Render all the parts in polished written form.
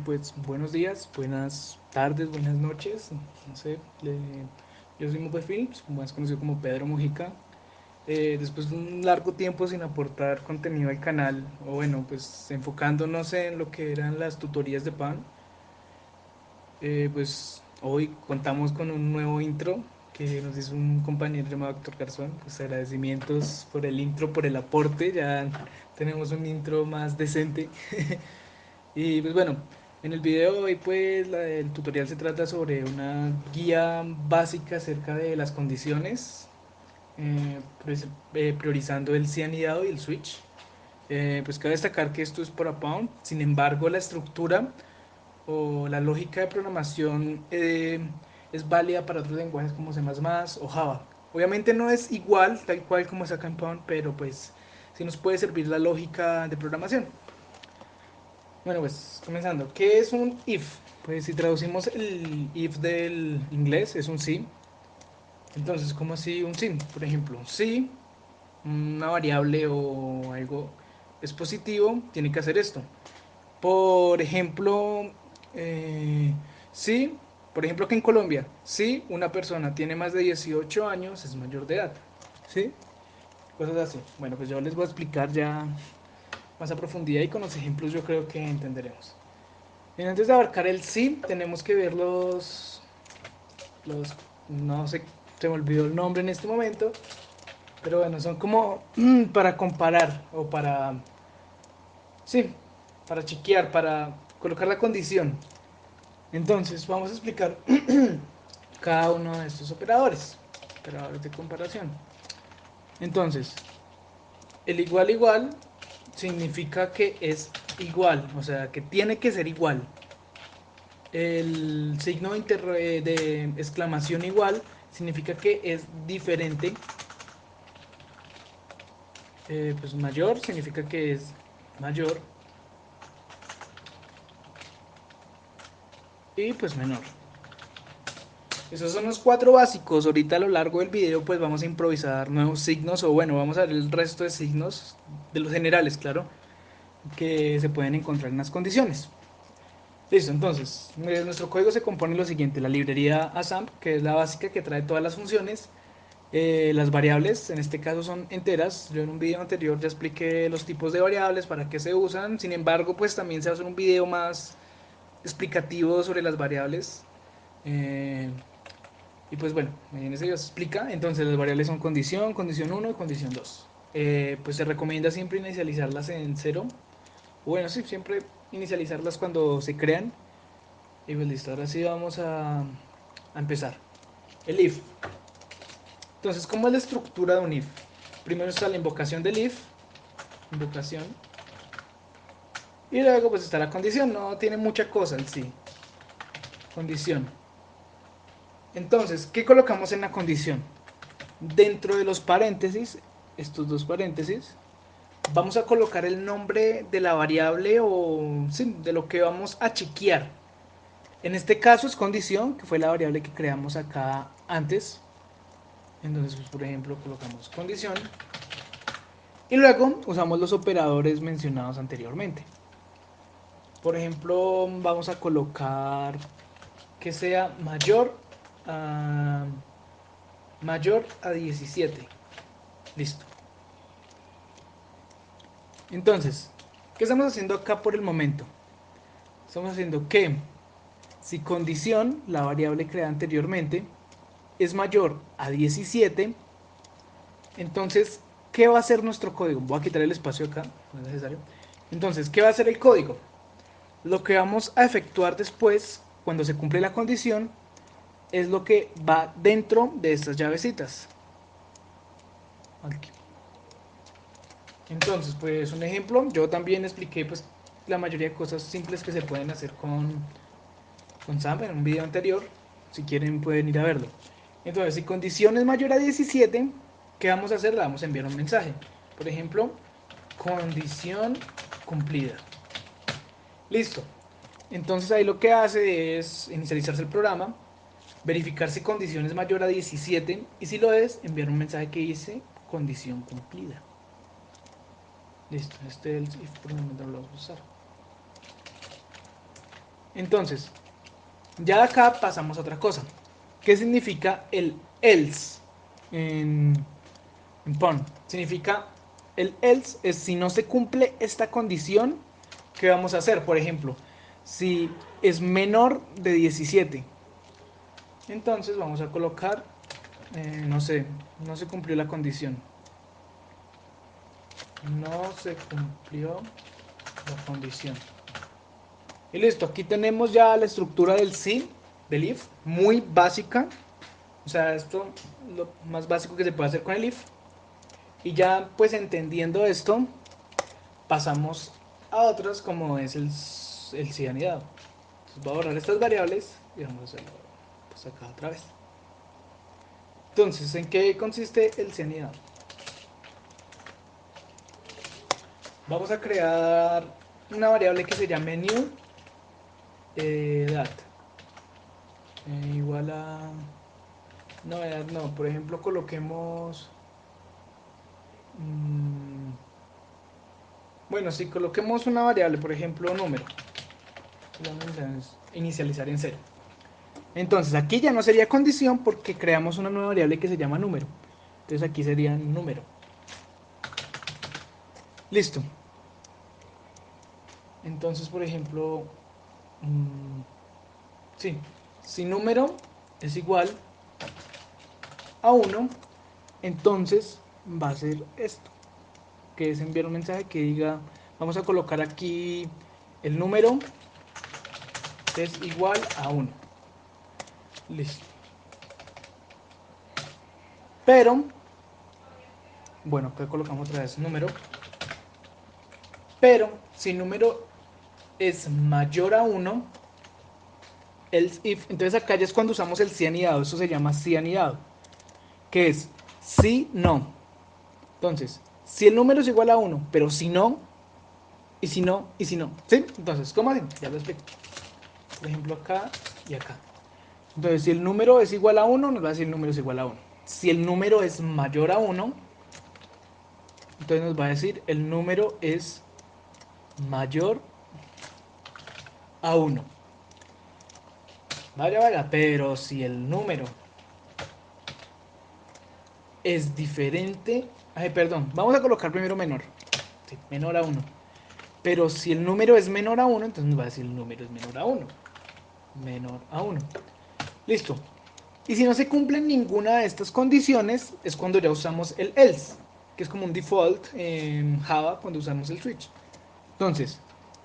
Pues buenos días, buenas tardes, buenas noches. No sé, yo soy Mupefil, pues, más conocido como Pedro Mujica. Después de un largo tiempo sin aportar contenido al canal, o bueno, pues enfocándonos en lo que eran las tutorías de Pan, pues hoy contamos con un nuevo intro que nos hizo un compañero llamado Héctor Garzón. Pues agradecimientos por el intro, por el aporte. Ya tenemos un intro más decente. Y pues bueno, en el video de hoy pues el tutorial se trata sobre una guía básica acerca de las condiciones, priorizando el cianidado y el switch. Pues cabe destacar que esto es por a pound, sin embargo la estructura o la lógica de programación es válida para otros lenguajes como C++ o Java. Obviamente no es igual, tal cual como es acá en Pound, pero pues sí nos puede servir la lógica de programación. Bueno, pues comenzando. ¿Qué es un if? Pues si traducimos el if del inglés es un sí. Entonces, ¿cómo así un sí? Por ejemplo, si una variable o algo es positivo, tiene que hacer esto. Por ejemplo, eh, si, por ejemplo que en Colombia, si una persona tiene más de 18 años, es mayor de edad. ¿Sí? Cosas así. Bueno, pues yo les voy a explicar ya más a profundidad y con los ejemplos yo creo que entenderemos. Bien, antes de abarcar el sí, tenemos que ver no sé, se me olvidó el nombre en este momento, pero bueno, son como para comparar o sí, para chequear, para colocar la condición. Entonces, vamos a explicar cada uno de estos operadores de comparación. Entonces, el igual igual significa que es igual, o sea, que tiene que ser igual. El signo de exclamación igual significa que es diferente. Pues mayor significa que es mayor y pues menor. Esos son los cuatro básicos. Ahorita a lo largo del video pues vamos a improvisar nuevos signos o bueno, vamos a ver el resto de signos de los generales, claro, que se pueden encontrar en las condiciones. Listo, entonces, nuestro código se compone de lo siguiente: la librería ASAMP, que es la básica que trae todas las funciones. Las variables, en este caso son enteras. Yo en un video anterior ya expliqué los tipos de variables, para qué se usan. Sin embargo, pues también se va a hacer un video más explicativo sobre las variables. Eh, y pues bueno, en ese video se explica. Entonces las variables son condición, condición uno y condición 2. Pues se recomienda siempre inicializarlas en cero. Bueno, sí, siempre inicializarlas cuando se crean. Y pues listo, ahora sí vamos a empezar. El if. Entonces, ¿cómo es la estructura de un if? Primero está la invocación del if, invocación, y luego pues está la condición. No tiene mucha cosa en sí. Condición. Entonces, ¿qué colocamos en la condición? Dentro de los paréntesis, estos dos paréntesis, vamos a colocar el nombre de la variable o sí, de lo que vamos a chequear. En este caso es condición, que fue la variable que creamos acá antes. Entonces, pues, por ejemplo, colocamos condición y luego usamos los operadores mencionados anteriormente. Por ejemplo, vamos a colocar que sea mayor a 17. Listo. Entonces, ¿qué estamos haciendo acá por el momento? Estamos haciendo que si condición, la variable creada anteriormente, es mayor a 17, entonces, ¿qué va a hacer nuestro código? Voy a quitar el espacio acá, no es necesario. Entonces, ¿qué va a hacer el código? Lo que vamos a efectuar después, cuando se cumple la condición, es lo que va dentro de estas llavecitas. Aquí. Entonces, pues un ejemplo, yo también expliqué pues la mayoría de cosas simples que se pueden hacer con SAMP en un video anterior. Si quieren pueden ir a verlo. Entonces, si condición es mayor a 17, ¿qué vamos a hacer? Le vamos a enviar un mensaje. Por ejemplo, condición cumplida. Listo. Entonces ahí lo que hace es inicializarse el programa, verificar si condición es mayor a 17 y si lo es, enviar un mensaje que dice condición cumplida. Listo, este es el if, por el momento no lo vamos a usar. Entonces, ya de acá pasamos a otra cosa. ¿Qué significa el else en Pon? Significa, el else es si no se cumple esta condición, ¿qué vamos a hacer? Por ejemplo, si es menor de 17, entonces vamos a colocar, no sé, no se cumplió la condición. No se cumplió la condición. Y listo, aquí tenemos ya la estructura del si, del if, muy básica. O sea, esto es lo más básico que se puede hacer con el if. Y ya pues entendiendo esto, pasamos a otras como es el si anidado. Entonces voy a borrar estas variables y vamos a hacerlo pues acá otra vez. Entonces, ¿en qué consiste el si anidado? Vamos a crear una variable que se llame new edad igual a... No, edad no, por ejemplo coloquemos... bueno, si coloquemos una variable, por ejemplo número, vamos a inicializar en 0. Entonces aquí ya no sería condición porque creamos una nueva variable que se llama número. Entonces aquí sería número. Listo. Entonces, por ejemplo, sí, si número es igual a 1, entonces va a ser esto, que es enviar un mensaje que diga, vamos a colocar aquí el número es igual a 1. Listo. Pero, bueno, acá colocamos otra vez número. Pero, si número es mayor a 1, else if, entonces acá ya es cuando usamos el si anidado, eso se llama si anidado, que es si no. Entonces, si el número es igual a 1, pero si no, y si no, y si no, ¿sí? Entonces, ¿cómo así? Ya lo explico. Por ejemplo, acá y acá. Entonces, si el número es igual a 1, nos va a decir el número es igual a 1. Si el número es mayor a 1, entonces nos va a decir el número es mayor a 1. Vaya, vaya, pero si el número es diferente... Ay, perdón, vamos a colocar primero menor. Sí, menor a 1. Pero si el número es menor a 1, entonces nos va a decir el número es menor a 1. Menor a 1. Listo. Y si no se cumplen ninguna de estas condiciones, es cuando ya usamos el else, que es como un default en Java cuando usamos el switch. Entonces,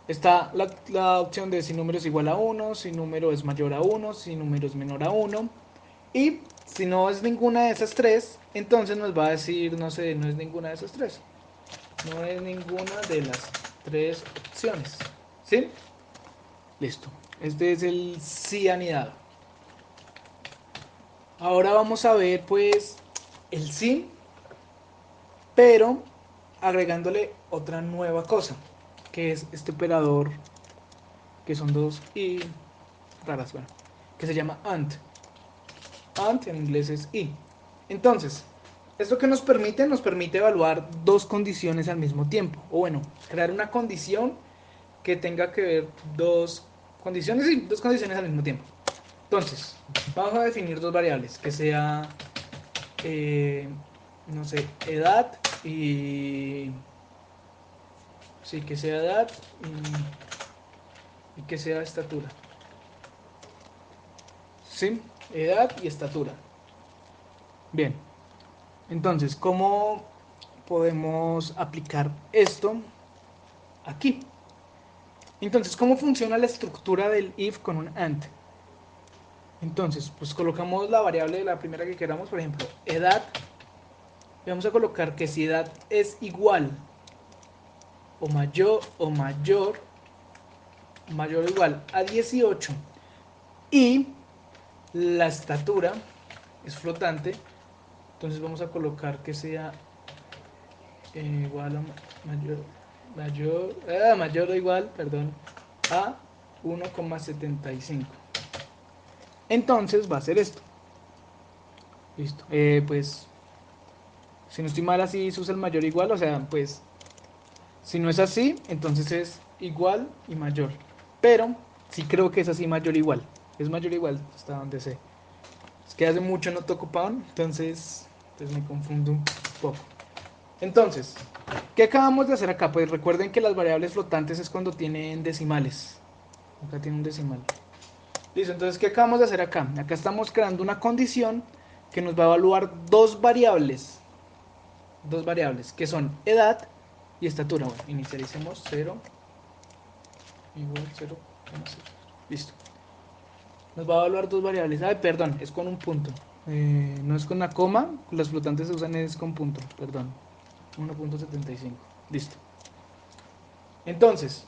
está la opción de si número es igual a 1, si número es mayor a 1, si número es menor a 1. Y si no es ninguna de esas tres, entonces nos va a decir, no sé, no es ninguna de esas tres. No es ninguna de las tres opciones. ¿Sí? Listo. Este es el si anidado. Ahora vamos a ver pues el si, pero agregándole otra nueva cosa, que es este operador, que son dos y raras, bueno, que se llama AND. AND en inglés es y. Entonces, esto que nos permite evaluar dos condiciones al mismo tiempo, o bueno, crear una condición que tenga que ver dos condiciones y dos condiciones al mismo tiempo. Entonces, vamos a definir dos variables, que sea, no sé, edad y... Sí, que sea edad y que sea estatura. ¿Sí? Edad y estatura. Bien. Entonces, ¿cómo podemos aplicar esto aquí? Entonces, ¿cómo funciona la estructura del if con un AND? Entonces, pues colocamos la variable de la primera que queramos, por ejemplo, edad. Y vamos a colocar que si edad es igual o mayor o igual a 18 y la estatura es flotante, entonces vamos a colocar que sea igual a mayor o igual, perdón, a 1,75. Entonces va a ser esto. Listo. Pues si no estoy mal, así se usa el mayor igual, o sea, pues si no es así, entonces es igual y mayor. Pero Sí creo que es así mayor o igual. Es mayor o igual hasta donde sé. Es que hace mucho no toco Pound, entonces pues me confundo un poco. Entonces, ¿qué acabamos de hacer acá? Pues recuerden que las variables flotantes es cuando tienen decimales. Acá tiene un decimal. Listo, entonces, ¿qué acabamos de hacer acá? Acá estamos creando una condición que nos va a evaluar dos variables. Dos variables, que son edad y estatura. Bueno, inicialicemos 0 igual 0,0. Listo. Nos va a evaluar dos variables. Ay, perdón, es con un punto. No es con una coma. Las flotantes se usan es con punto. Perdón. 1.75. Listo. Entonces,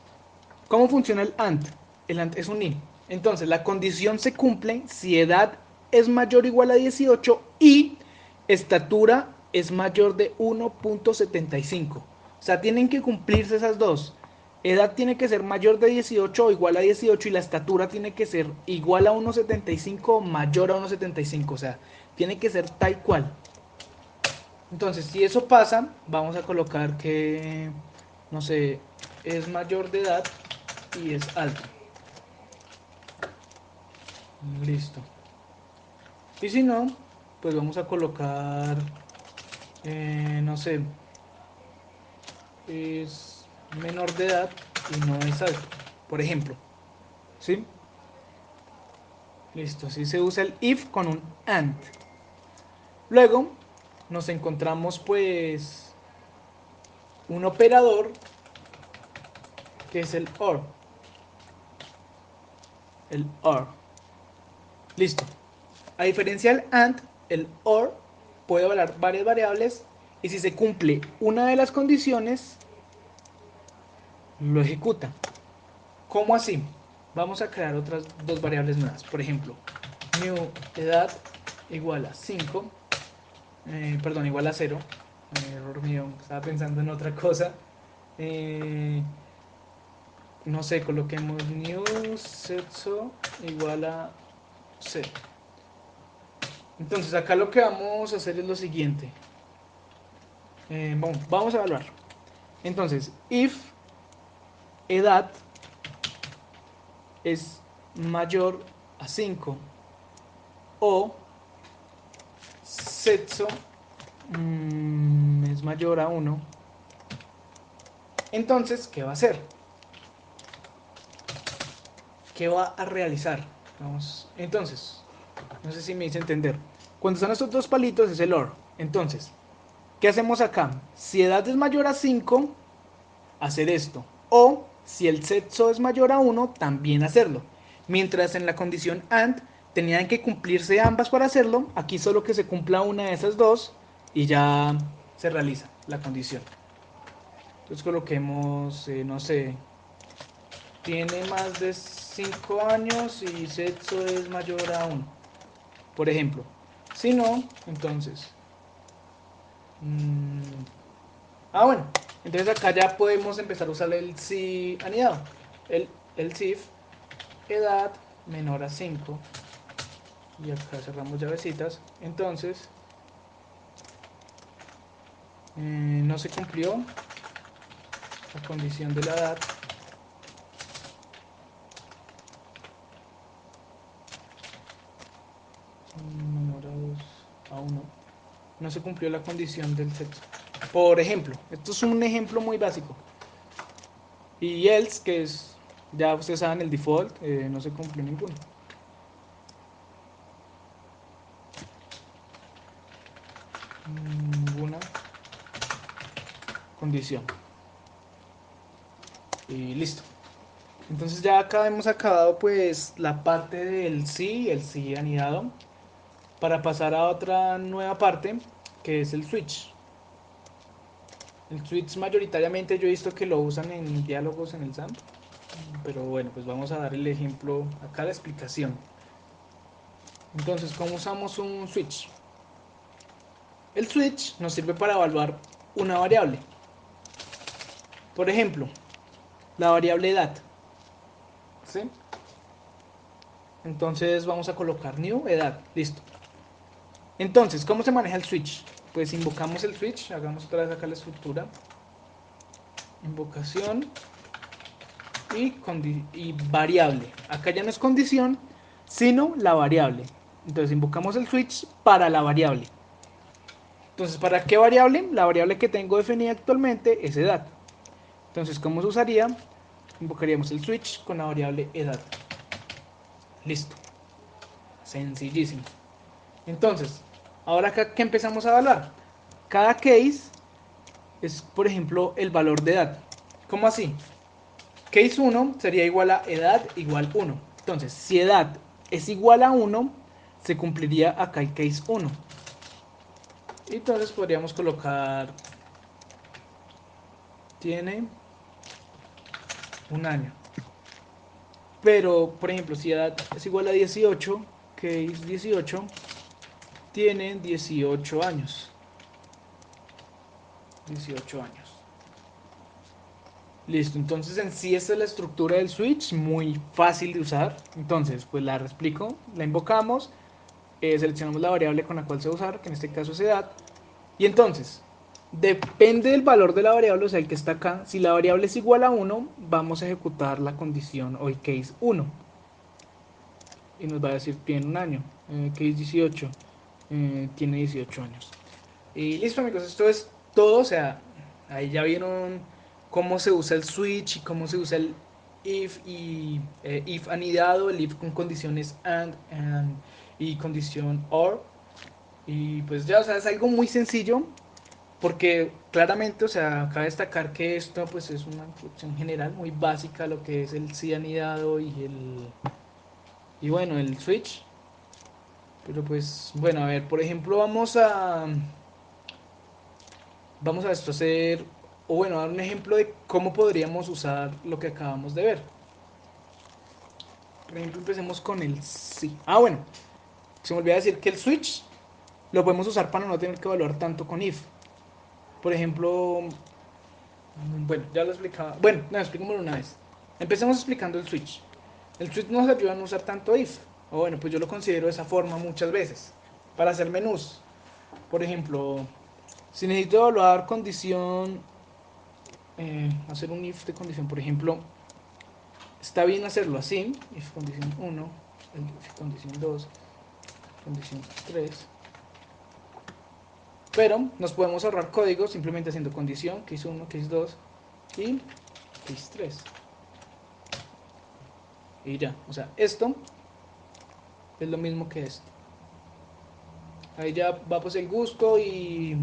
¿cómo funciona el AND? El AND es un IN. Entonces, la condición se cumple si edad es mayor o igual a 18 y estatura es mayor de 1.75. O sea, tienen que cumplirse esas dos. Edad tiene que ser mayor de 18 o igual a 18 y la estatura tiene que ser igual a 1.75 o mayor a 1.75. O sea, tiene que ser tal cual. Entonces, si eso pasa, vamos a colocar que, no sé, es mayor de edad y es alto. Listo. Y si no, pues vamos a colocar, no sé, es menor de edad y no es alto, por ejemplo. ¿Sí? Listo, así se usa el if con un and. Luego nos encontramos pues un operador que es el OR. El OR. Listo. A diferencia del AND, el OR puede evaluar varias variables y si se cumple una de las condiciones, lo ejecuta. ¿Cómo así? Vamos a crear otras dos variables nuevas. Por ejemplo, new edad igual a 5, perdón, igual a 0. Error mío, estaba pensando en otra cosa. No sé, coloquemos new sexo igual a 0. Entonces acá lo que vamos a hacer es lo siguiente. Vamos a evaluar. Entonces, if edad es mayor a 5 o sexo es mayor a 1, entonces, ¿qué va a hacer? ¿Qué va a realizar? Vamos, entonces, no sé si me hice entender. Cuando están estos dos palitos es el OR. Entonces, ¿qué hacemos acá? Si edad es mayor a 5, hacer esto. O si el sexo es mayor a 1, también hacerlo. Mientras en la condición AND tenían que cumplirse ambas para hacerlo, aquí solo que se cumpla una de esas dos y ya se realiza la condición. Entonces coloquemos, no sé, tiene más de 5 años y sexo es mayor a 1, por ejemplo. Si no, entonces... bueno, entonces acá ya podemos empezar a usar el si anidado. El si edad menor a 5. Y acá cerramos llavecitas. Entonces, no se cumplió la condición de la edad. Menor a 1. No se cumplió la condición del sexo. Por ejemplo, esto es un ejemplo muy básico. Y else, que es, ya ustedes saben, el default, no se cumplió ninguno. Ninguna condición. Y listo. Entonces ya acá hemos acabado pues la parte del sí, el sí anidado, para pasar a otra nueva parte que es el switch. El switch mayoritariamente yo he visto que lo usan en diálogos en el SAMP, pero bueno, pues vamos a dar el ejemplo acá, la explicación. Entonces, ¿cómo usamos un switch? El switch nos sirve para evaluar una variable. Por ejemplo, la variable edad. ¿Sí? Entonces vamos a colocar new edad. Listo. Entonces, ¿cómo se maneja el switch? Pues invocamos el switch. Hagamos otra vez acá la estructura. Invocación. y variable. Acá ya no es condición, sino la variable. Entonces invocamos el switch para la variable. Entonces, ¿para qué variable? La variable que tengo definida actualmente es edad. Entonces, ¿cómo se usaría? Invocaríamos el switch con la variable edad. Listo. Sencillísimo. Entonces, ahora acá, ¿qué empezamos a evaluar? Cada case es, por ejemplo, el valor de edad. ¿Cómo así? Case 1 sería igual a edad igual 1. Entonces, si edad es igual a 1, se cumpliría acá el case 1. Y entonces podríamos colocar, tiene un año. Pero, por ejemplo, si edad es igual a 18, case 18, tiene 18 años. 18 años. Listo, entonces en sí esta es la estructura del switch, muy fácil de usar. Entonces, pues la reexplico, la invocamos, seleccionamos la variable con la cual se va a usar, que en este caso es edad. Y entonces, depende del valor de la variable, o sea, el que está acá. Si la variable es igual a 1, vamos a ejecutar la condición o el case 1. Y nos va a decir, tiene un año. Case 18, tiene 18 años. Y listo, amigos, esto es todo. O sea, ahí ya vieron cómo se usa el switch y cómo se usa el if y if anidado, el if con condiciones and y condición or. Y pues ya, o sea, es algo muy sencillo. Porque claramente, o sea, cabe destacar que esto pues es una instrucción general muy básica, lo que es el si anidado y bueno, el switch. Pero pues, bueno, a ver, por ejemplo, vamos a esto hacer, o bueno, a dar un ejemplo de cómo podríamos usar lo que acabamos de ver. Por ejemplo, empecemos con el sí. Ah, bueno, se me olvidó decir que el switch lo podemos usar para no tener que evaluar tanto con if. Por ejemplo, bueno, ya lo explicaba. Bueno, no, expliquémoslo una vez. Empecemos explicando el switch. El switch nos ayuda a no usar tanto if. O bueno, pues yo lo considero de esa forma muchas veces. Para hacer menús. Por ejemplo, si necesito evaluar condición, hacer un if de condición, por ejemplo, está bien hacerlo así. If condición 1, if condición 2, condición 3. Pero nos podemos ahorrar código simplemente haciendo condición, case 1, case 2 y case 3. Y ya, o sea, esto es lo mismo que esto. Ahí ya va pues el gusto y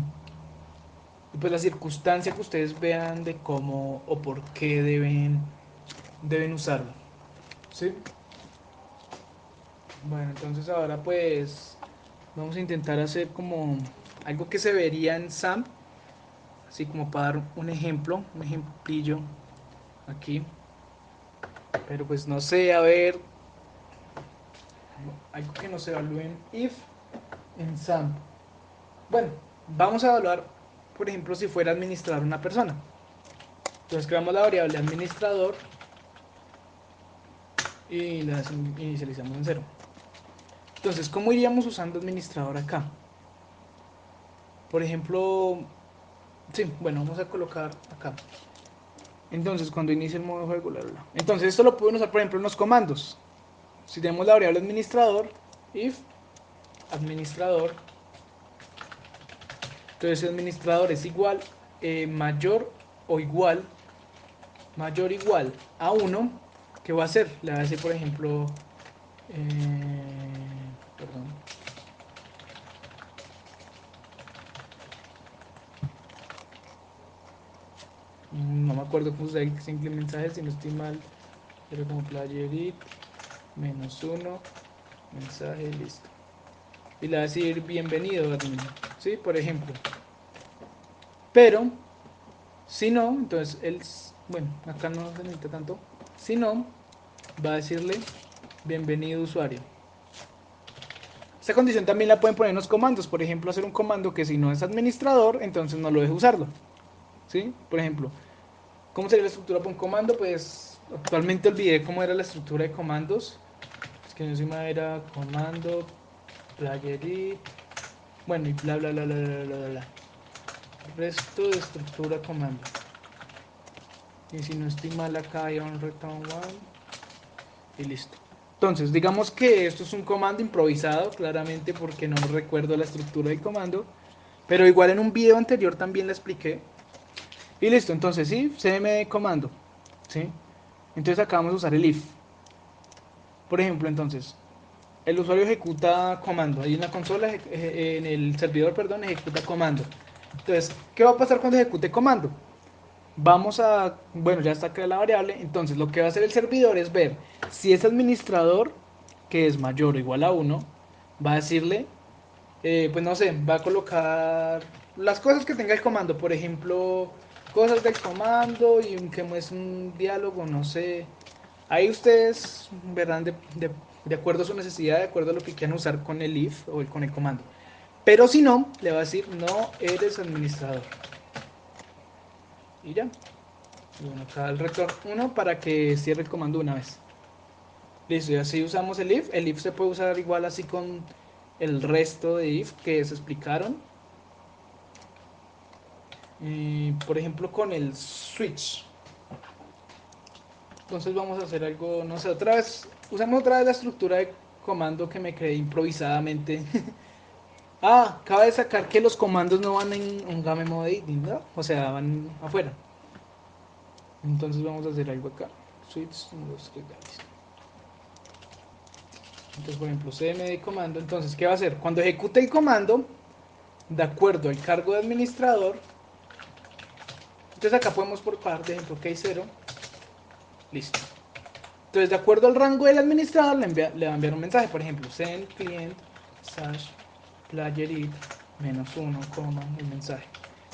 pues la circunstancia que ustedes vean de cómo o por qué deben usarlo. ¿Sí? Bueno, entonces ahora pues vamos a intentar hacer como algo que se vería en SAM, así como para dar un ejemplo, un ejemplillo aquí. Pero pues no sé, a ver, algo que nos evalúen if en SAM. Bueno, vamos a evaluar, por ejemplo, si fuera administrar una persona. Entonces creamos la variable administrador y la inicializamos en 0. Entonces, ¿cómo iríamos usando administrador acá? Por ejemplo, sí, bueno, vamos a colocar acá. Entonces, cuando inicie el modo juego, entonces esto lo pueden usar, por ejemplo, en los comandos. Si tenemos la variable administrador, if administrador, entonces si administrador es igual, mayor o igual a 1, ¿qué va a hacer? Le va a decir, por ejemplo, perdón, no me acuerdo cómo se simple mensaje, si no estoy mal, pero como player it, -1, mensaje, listo. Y le va a decir bienvenido admin, ¿sí? Por ejemplo. Pero, si no, entonces él, bueno, acá no se necesita tanto. Si no, va a decirle bienvenido usuario. Esta condición también la pueden poner en los comandos. Por ejemplo, hacer un comando que si no es administrador, entonces no lo deje usarlo. ¿Sí? Por ejemplo, ¿cómo sería la estructura para un comando? Pues actualmente olvidé cómo era la estructura de comandos. Es que encima era comando, player it, bueno, y bla bla bla bla bla bla bla. Resto de estructura comando. Y si no estoy mal acá hay un return one. Y listo. Entonces, digamos que esto es un comando improvisado, claramente porque no recuerdo la estructura del comando. Pero igual en un video anterior también la expliqué. Y listo, entonces sí, cmd comando. ¿Sí? Entonces acá vamos a usar el if. Por ejemplo, entonces, el usuario ejecuta comando. Ahí en la consola, en el servidor, perdón, ejecuta comando. Entonces, ¿qué va a pasar cuando ejecute comando? Vamos a, bueno, ya está acá la variable. Entonces, lo que va a hacer el servidor es ver si es administrador, que es mayor o igual a 1, va a decirle, pues no sé, va a colocar las cosas que tenga el comando. Por ejemplo, cosas del comando y que muestre un diálogo, no sé. Ahí ustedes verán de acuerdo a su necesidad, de acuerdo a lo que quieran usar con el if o con el comando. Pero si no, le va a decir no eres administrador. Y ya. Y bueno, acá el return 1 para que cierre el comando una vez. Listo, y así usamos el if. El if se puede usar igual así con el resto de if que se explicaron. Por ejemplo, con el switch. Entonces vamos a hacer algo, no sé, otra vez. Usamos otra vez la estructura de comando que me creé improvisadamente. Ah, acaba de sacar que los comandos no van en un game mode editing, ¿no? O sea, van afuera. Entonces vamos a hacer algo acá. Switch 1, 2, 3, listo. Entonces, por ejemplo, cmd comando. Entonces, ¿qué va a hacer? Cuando ejecute el comando, de acuerdo al cargo de administrador, entonces acá podemos por par, de ejemplo, case 0. Listo. Entonces, de acuerdo al rango del administrador, le va a enviar un mensaje. Por ejemplo, send client player it -1, el mensaje.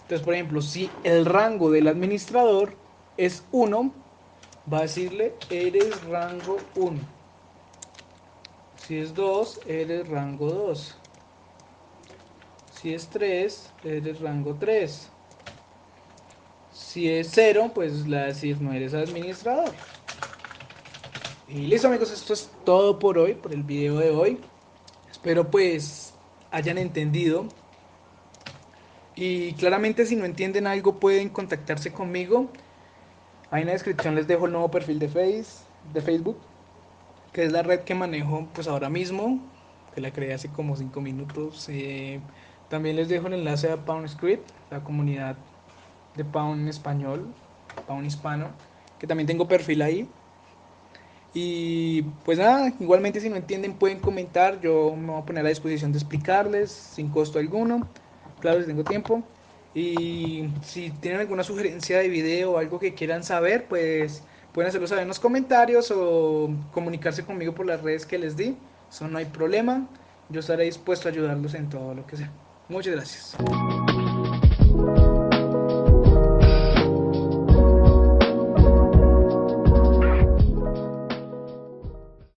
Entonces, por ejemplo, si el rango del administrador es 1, va a decirle eres rango 1. Si es 2, eres rango 2. Si es 3, eres rango 3. Si es 0, pues le va a decir no eres administrador. Y listo, amigos, esto es todo por hoy, por el video de hoy. Espero pues hayan entendido. Y claramente si no entienden algo pueden contactarse conmigo. Ahí en la descripción les dejo el nuevo perfil de Facebook, que es la red que manejo pues ahora mismo, que la creé hace como 5 minutos. También les dejo el enlace a PoundScript, la comunidad de Pound en español, Pound hispano, que también tengo perfil ahí. Y pues nada, igualmente si no entienden pueden comentar, yo me voy a poner a disposición de explicarles sin costo alguno, claro si tengo tiempo. Y si tienen alguna sugerencia de video o algo que quieran saber, pues pueden hacerlo saber en los comentarios o comunicarse conmigo por las redes que les di, eso no hay problema, yo estaré dispuesto a ayudarlos en todo lo que sea. Muchas gracias.